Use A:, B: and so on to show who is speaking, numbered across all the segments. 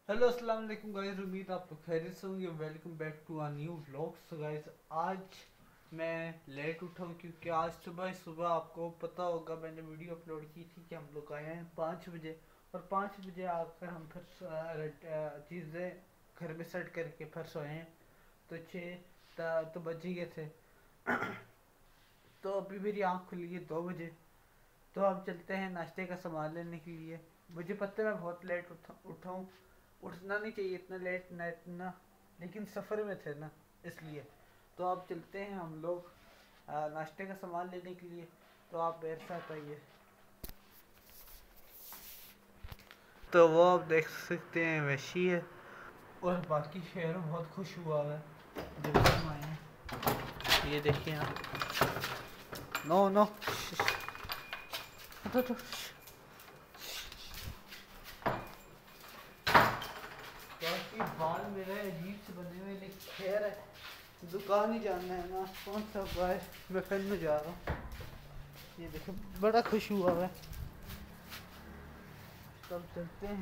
A: Hello अस्सलाम वालेकुम guys, उम्मीद आप लोग खैरियत से होंगे। Welcome back to a new vlog. So guys, आज मैं लेट उठा हूँ क्योंकि आज सुबह सुबह आपको पता होगा मैंने वीडियो अपलोड की थी कि हम लोग आए हैं 5 बजे। और 5 बजे आकर हम फिर चीज़ें घर में सेट करके फिर सोए हैं। तो 6 तो बज ही गए थे। तो अभी मेरी आँख खुली है 2 बजे। तो अब चलते हैं नाश्ते का सामान लेने के लिए। मुझे पता है मैं बहुत लेट उठा हूँ। उठना नहीं चाहिए इतना लेट ना इतना, लेकिन सफ़र में थे ना, इसलिए। तो अब चलते हैं हम लोग नाश्ते का सामान लेने के लिए। तो आप मेरे साथ आइए। तो वो आप देख सकते हैं वैसी है। और बाकी शहर बहुत खुश हुआ है जब हम आए हैं। ये देखिए आप। नो नो, तो बाकी बाल मेरे अजीब से बने हुए, लेकिन खैर है, दुकान ही जाना है ना, कौन सा बाय मैं फिर में जा रहा हूँ। ये देखो बड़ा खुश हुआ है। तब चलते हैं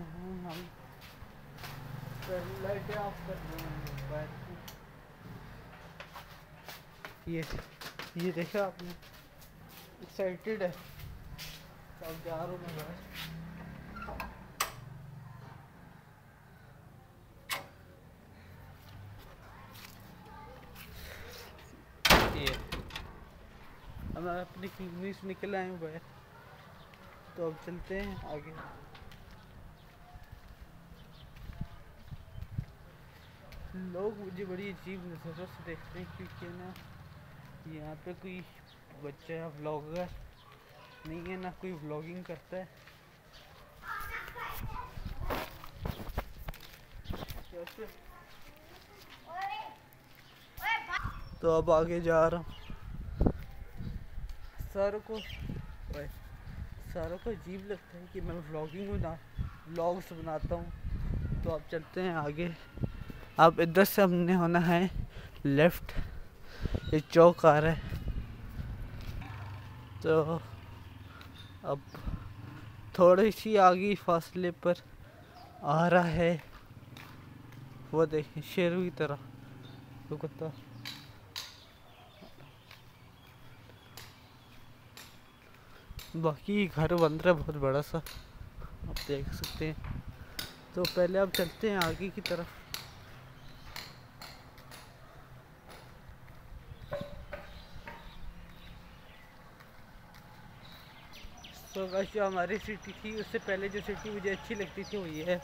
A: हम। लाइटें ऑफ कर रहे हैं मोबाइल की। ये देखा आपने, एक्साइटेड है। तब जा रहा हूँ मैं बाहर। ये हम अपनी क्लिनिक से निकल आए हैं बाहर। तो अब चलते हैं आगे। लोग मुझे बड़ी अजीब नज़रों से देखते हैं क्योंकि ना यहाँ पे कोई बच्चा या व्लॉगर नहीं है, ना कोई व्लॉगिंग करता है। कैसे? तो अब आगे जा रहा हूँ। सारों को ओए, सारों को अजीब लगता है कि मैं व्लॉग्स बनाता हूँ। तो अब चलते हैं आगे। अब इधर से हमने होना है लेफ्ट। ये चौक आ रहा है। तो अब थोड़ी सी आगे फासले पर आ रहा है, वो देखें शेरों की तरह तो कुत्ता। बाकी घर बन रहा है बहुत बड़ा सा, आप देख सकते हैं। तो पहले अब चलते हैं आगे की तरफ। तो गाइस, जो हमारी सिटी थी उससे पहले जो सिटी मुझे अच्छी लगती थी वो ये है।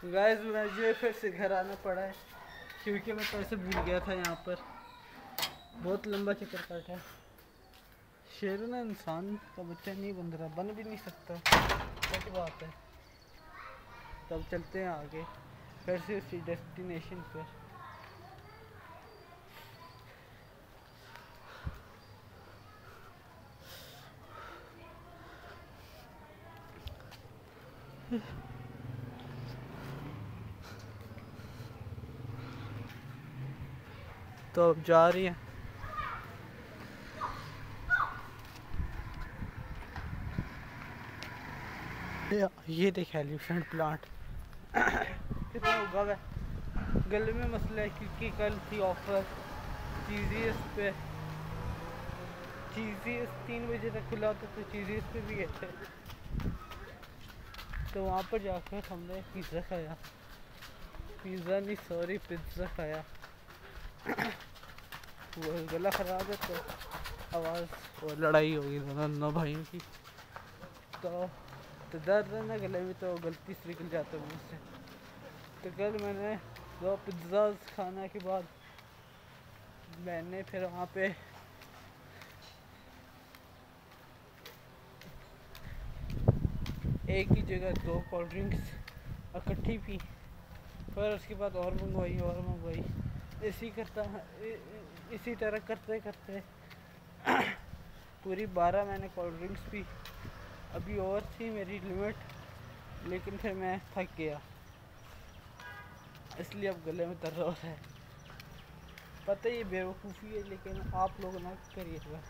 A: गाइस, मुझे फिर से घर आना पड़ा है क्योंकि मैं पैसे भूल गया था यहाँ पर। बहुत लंबा चक्कर काटा। शेर ना इंसान का बच्चा नहीं बन रहा, बन भी नहीं सकता, सच बात है। तब चलते हैं आगे फिर से उसी डेस्टिनेशन पर। तो अब जा रही है। ये देख एलिफेंट प्लांट कितना उगा हुआ है। गले में मसला है क्योंकि कल थी ऑफर चीज़ीएस पे। चीज़ीएस 3 बजे तक खुला होता तो चीज़ीएस पे भी गए थे। तो वहाँ पर जाकर हमने पिज़्ज़ा खाया। पिज़्ज़ा नहीं, सॉरी, पिज़्ज़ा खाया। वो गला ख़राब है तो आवाज़ और लड़ाई होगी दोनों भाइयों की। तो दर्द है ना गले में, तो गलती से निकल जाता है मुँह से। तो कल मैंने 2 पिज़्ज़ा खाने के बाद मैंने फिर वहाँ पे एक ही जगह 2 कोल्ड ड्रिंक्स इकट्ठी पी। फिर उसके बाद और मंगवाई। इसी तरह करते करते पूरी 12 मैंने कोल्ड ड्रिंक्स पी। अभी और थी मेरी लिमिट, लेकिन फिर मैं थक गया, इसलिए अब गले में दर्द हो रहा है। पता है ये बेवकूफ़ी है, लेकिन आप लोग ना करिएगा।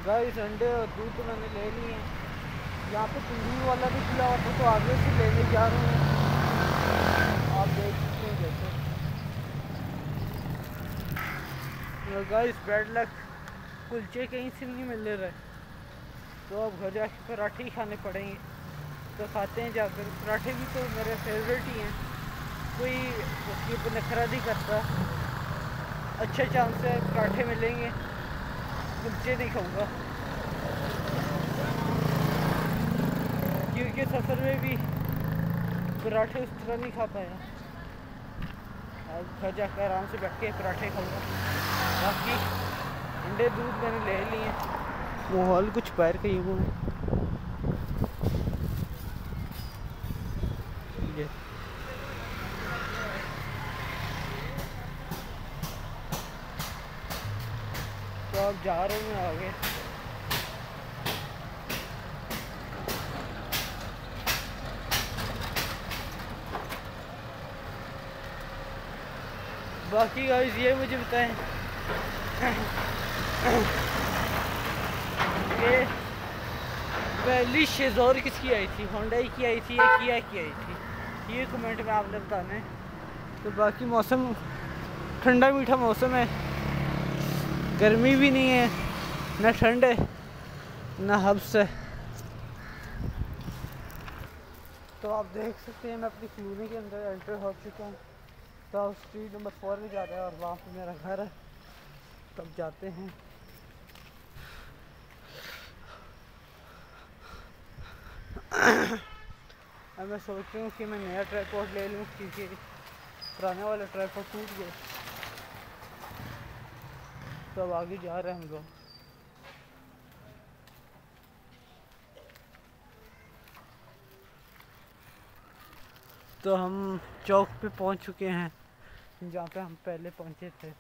A: गाइस अंडे और दूध तो मैंने ले लिए हैं। यहाँ पे तंदूर वाला भी खुला हुआ था तो आगे से लेने जा रहे हैं। आप देख सकते हैं जैसे गाइस बैड लक, कुलचे कहीं से नहीं मिल रहे, तो अब घर जाके पराठे ही खाने पड़ेंगे। तो खाते हैं जाकर। पराठे भी तो मेरे फेवरेट ही हैं, कोई उसके ऊपर नखरा नहीं करता। अच्छे चांस से पराठे मिलेंगे, कुलचे नहीं खाऊंगा क्योंकि सफ़र में भी पराठे उस तरह नहीं खा पाया। अब घर जाकर आराम से बैठ के पराठे खाऊंगा। बाकी अंडे दूध मैंने ले लिए। माहौल कुछ बाहर का ही हुआ है। तो अब जा रहे हैं आगे। बाकी गाइस ये मुझे बताएं कि पहली शेज़ोर किसकी आई थी, होंडाई की आई थी या किया की आई थी, ये कमेंट में आपने बताना है। तो बाकी मौसम ठंडा मीठा मौसम है, गर्मी भी नहीं है, ना ठंड है ना हब्स है। तो आप देख सकते हैं मैं अपनी कॉलोनी के अंदर एंटर हो चुका हूँ। तो स्ट्रीट नंबर 4 में जा रहा है और वहाँ पे मेरा घर है। तब जाते हैं। अब मैं सोच रही हूँ कि मैं नया ट्राइपॉड ले लूँ क्योंकि पुराने वाला ट्राइपॉड टूट गया। तो अब आगे जा रहे हैं हम लोग। तो हम चौक पे पहुँच चुके हैं जहाँ पे हम पहले पहुँचे थे।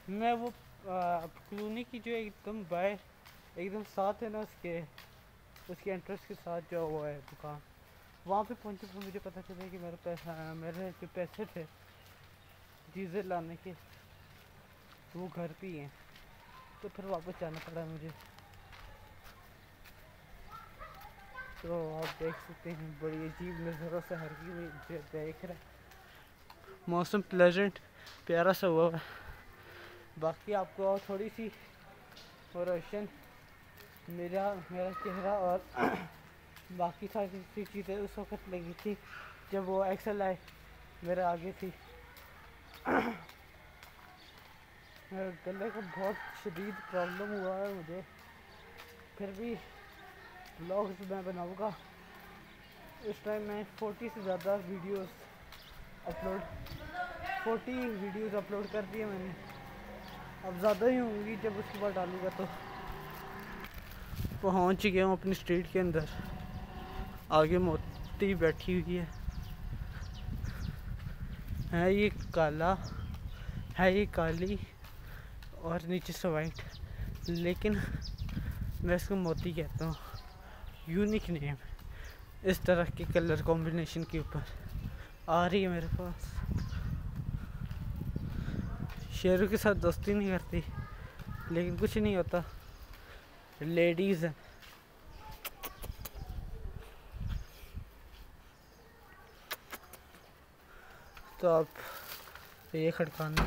A: मैं वो कॉलोनी की जो एकदम बाय एकदम साथ है ना, उसके एंट्रेंस के साथ जो वो है दुकान, वहाँ पे पहुँचे तो मुझे पता चला कि मेरे जो पैसे थे डीजल लाने के वो घर पे ही हैं। तो फिर वापस जाना पड़ा मुझे। तो आप देख सकते हैं बड़ी अजीब नज़रों से हर कोई मुझे देख रहा है। मौसम प्लेजेंट प्यारा सा हुआ है। बाकी आपको और थोड़ी सी रोशन मेरा चेहरा और बाकी सारी चीज़ें उस वक्त लगी थी जब वो एक्सल आए मेरे आगे थी। मेरे गले का बहुत शदीद प्रॉब्लम हुआ है मुझे, फिर भी व्लॉग्स मैं बनाऊँगा। इस टाइम मैं 40 से ज़्यादा वीडियोस अपलोड कर दिए मैंने। अब ज़्यादा ही होंगी जब उसके बाद डालूँगा। तो पहुँच गया हूँ अपनी स्ट्रीट के अंदर। आगे मोती बैठी हुई है ये काला है, ये काली और नीचे से वाइट, लेकिन मैं इसको मोती कहता हूँ। यूनिक नेम इस तरह के कलर कॉम्बिनेशन के ऊपर आ रही है मेरे पास। शेरों के साथ दोस्ती नहीं करती लेकिन कुछ नहीं होता, लेडीज़ हैं। तो आप ये खड़काना।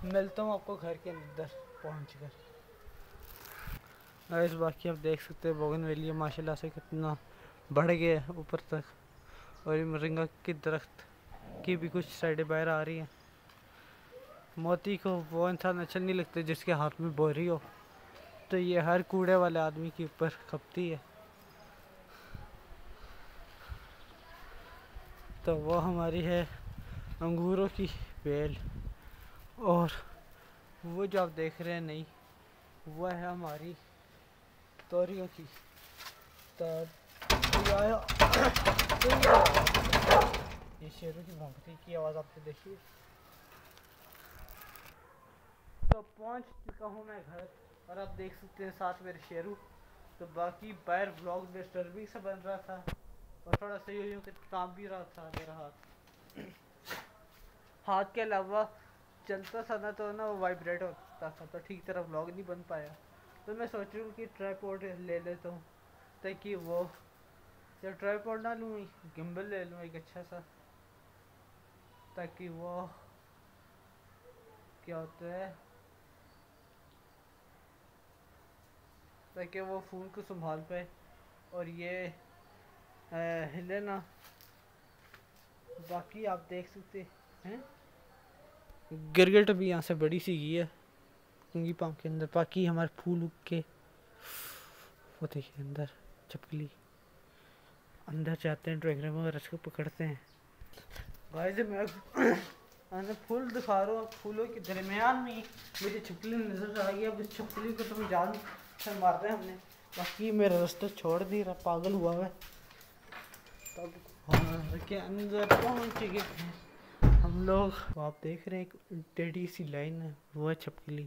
A: मिलता हूँ आपको घर के अंदर पहुँचकर। इस बाकी आप देख सकते हैं बोगनवेलिया माशाल्लाह से कितना बढ़ गया है ऊपर तक, और ये मोरिंगा की दरख्त की भी कुछ साइडें बाहर आ रही हैं। मोती को वो इंसान अच्छा नहीं लगता जिसके हाथ में बोरी हो, तो ये हर कूड़े वाले आदमी के ऊपर खपती है। तो वो हमारी है अंगूरों की बेल, और वो जो आप देख रहे हैं नहीं, वो है हमारी तोरियों की। तो ये शेरों की भौंकती की आवाज़ आपने देखी। तो पहुंच चुका हूँ मैं घर, और आप देख सकते हैं साथ मेरे शेरू। तो बाकी बाहर व्लॉग डिस्टर्बिंग से बन रहा था और थोड़ा सा यूँ कि काम भी रहा था मेरा हाथ के अलावा चलता था ना तो ना वो वाइब्रेट होता था, तो ठीक तरह व्लॉग नहीं बन पाया। तो मैं सोच रही हूँ कि ट्राइपॉड ले लेता हूँ, ताकि वो, या ट्राइपॉड ना लूँ, गिम्बल ले लूँ एक अच्छा सा, ताकि वो क्या होता है, ताकि वो फ़ोन को संभाल पाए और ये हिले ना। बाकी आप देख सकते हैं गिरगिट भी यहाँ से बड़ी सी गई है कंगी पाम के अंदर। बाकी हमारे फूल उग के वो देखिए अंदर चपकली, अंदर जाते हैं ड्राइंग रूम और इसको पकड़ते हैं। गाइस मैं फूल दिखा रहा हूँ, फूलों के दरमियान में मुझे छिपकली नजर आ गई। अब इस छिपकली को तुम जान से मार रहे हैं हमने, बाकी मेरा रास्ता छोड़ दी रहा, पागल हुआ है। तब घर के अंदर पहुँच गए हैं हम लोग। तो आप देख रहे हैं एक टेढ़ी सी लाइन है, वो है छिपकली।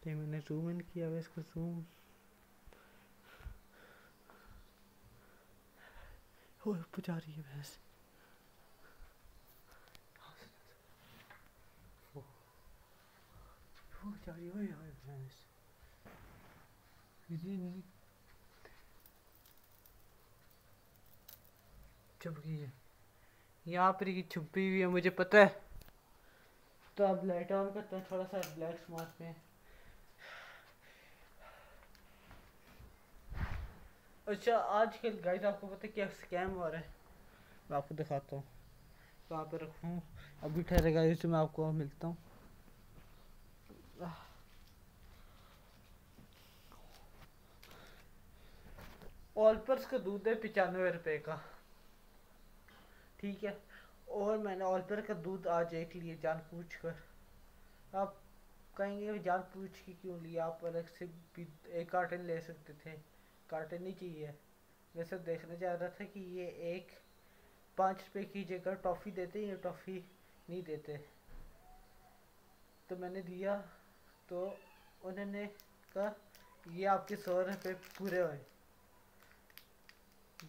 A: तो मैंने जूम इन किया है इसको, जूम हो जा रही है भैंस, हो जा रही है भैंस। छुपकी है यहाँ पर, की छुपी हुई है मुझे पता है। तो अब लाइट ऑन करते हैं, थोड़ा सा रिलैक्स मारते हैं। अच्छा आजकल गाइस आपको पता है क्या स्कैम हो रहा है, मैं आपको दिखाता हूँ। कहाँ पे रखूँ, अभी ठहरे गाइस मैं आपको मिलता हूँ। ऑलपर्स का दूध है 95 रुपए का, ठीक है। और मैंने ऑलपर का दूध आज एक लिए जानबूझ कर। आप कहेंगे जान पूछ के क्यों लिया, आप अलग से भी एक कार्टन ले सकते थे, कार्टन नहीं चाहिए। वैसे देखना चाह रहा था कि ये एक 5 रुपए की जगह टॉफ़ी देते, ये टॉफ़ी नहीं देते। तो मैंने दिया तो उन्होंने कहा ये आपके 100 रुपये पूरे हुए।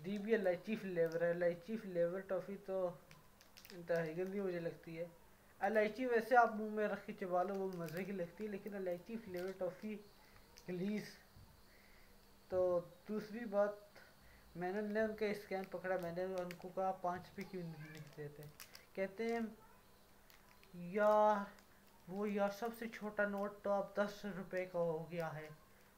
A: दी भी इलायची फ्लेवर है, इलायची फ्लेवर टॉफ़ी तो इंतहाई गंदी मुझे लगती है। इलायची वैसे आप मुंह में रख के चबा लो वो मज़े की लगती है, लेकिन इलायची फ्लेवर टॉफ़ी प्लीज़। तो दूसरी बात, मैंने उनका स्कैन पकड़ा, मैंने उनको कहा 5 रुपये क्यों नहीं लिखते थे। कहते हैं यार वो यार सबसे छोटा नोट तो आप 10 रुपये का हो गया है।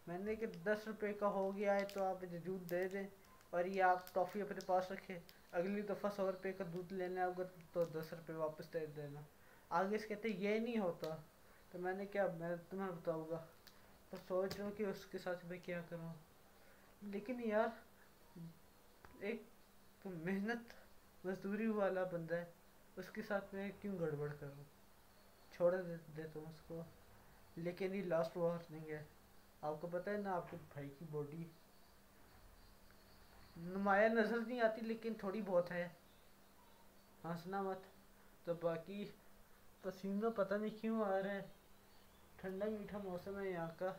A: मैंने कि 10 रुपये का हो गया है तो आप दूध दे दें और ये आप टॉफ़ी अपने पास रखें, अगली दफ़ा 100 रुपये का दूध लेने आओगे तो 10 रुपये वापस दे देना। आगे से कहते ये नहीं होता। तो मैंने क्या, मैं तुम्हें बताऊँगा। तो सोच रहा हूँ कि उसके साथ मैं क्या करूँ, लेकिन यार एक तो मेहनत मजदूरी वाला बंदा है, उसके साथ मैं क्यों गड़बड़ करूँ, छोड़ देता हूँ उसको। लेकिन ये लास्ट वार्निंग है, आपको पता है ना आपके भाई की बॉडी नुमाया नजर नहीं आती लेकिन थोड़ी बहुत है, हंसना मत। तो बाकी पसीना पता नहीं क्यों आ रहा है, ठंडा मीठा मौसम है यहाँ का,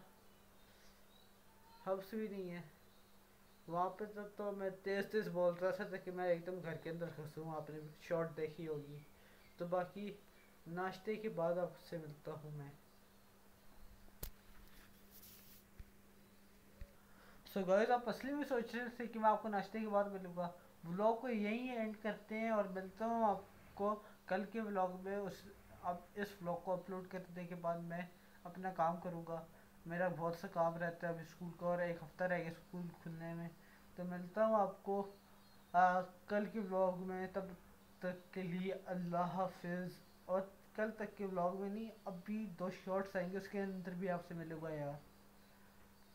A: हब्स भी नहीं है। वहाँ पे तो मैं तेज़ तेज़ बोल रहा था कि मैं एकदम घर के अंदर घुसूँ, आपने शॉर्ट देखी होगी। तो बाकी नाश्ते के बाद आपसे मिलता हूँ मैं। सो गाइस आप असली में सोच रहे थे कि मैं आपको नाश्ते के बाद मिलूँगा। व्लॉग को यहीं एंड करते हैं और मिलता हूँ आपको कल के व्लॉग में। उस अब इस व्लॉग को अपलोड करने के बाद मैं अपना काम करूँगा, मेरा बहुत सा काम रहता है अभी स्कूल का, और एक हफ़्ता रह गया स्कूल खुलने में। तो मिलता हूँ आपको कल के व्लॉग में, तब तक के लिए अल्लाह हाफिज़। और कल तक के व्लॉग में नहीं, अभी 2 शॉर्ट्स आएंगे उसके अंदर भी आपसे मिलूँगा यार।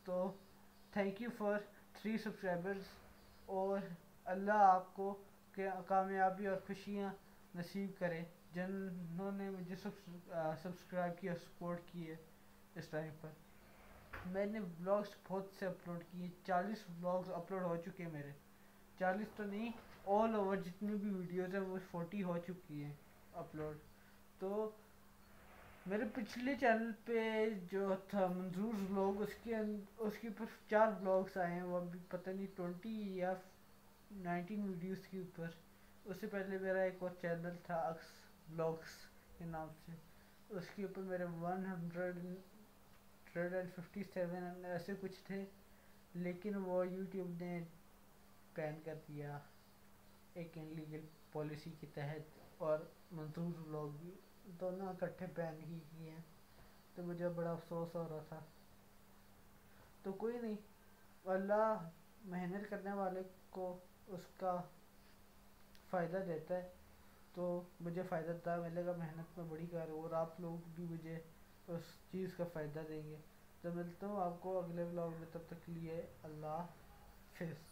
A: तो थैंक यू फॉर 3 सब्सक्राइबर्स, और अल्लाह आपको कामयाबी और खुशियाँ नसीब करे जिन्होंने मुझे सब्सक्राइब किया, सपोर्ट की है इस टाइम पर। मैंने ब्लॉग्स बहुत से अपलोड किए, 40 ब्लॉग्स अपलोड हो चुके हैं मेरे, 40 तो नहीं, ऑल ओवर जितनी भी वीडियोज़ हैं वो 40 हो चुकी हैं अपलोड। तो मेरे पिछले चैनल पे जो था मंजूर व्लॉग, उसके ऊपर 4 ब्लॉग्स आए हैं, वो अभी पता नहीं 20 या 19 वीडियोस के ऊपर। उससे पहले मेरा एक और चैनल था अक्स ब्लॉग्स के नाम से, उसके ऊपर मेरे 157 ऐसे कुछ थे, लेकिन वो यूट्यूब ने बैन कर दिया एक इनलीगल पॉलिसी के तहत, और मंसूर व्लॉग भी, दोनों इकट्ठे बैन ही किए हैं। तो मुझे बड़ा अफसोस हो रहा था। तो कोई नहीं, अल्लाह मेहनत करने वाले को उसका फ़ायदा देता है। तो मुझे फ़ायदा था मिलेगा, मेहनत में बड़ी कार, और आप लोग भी मुझे उस चीज़ का फ़ायदा देंगे। तो मिलता हूँ आपको अगले व्लॉग में, तब तक के लिए अल्लाह हाफिज़।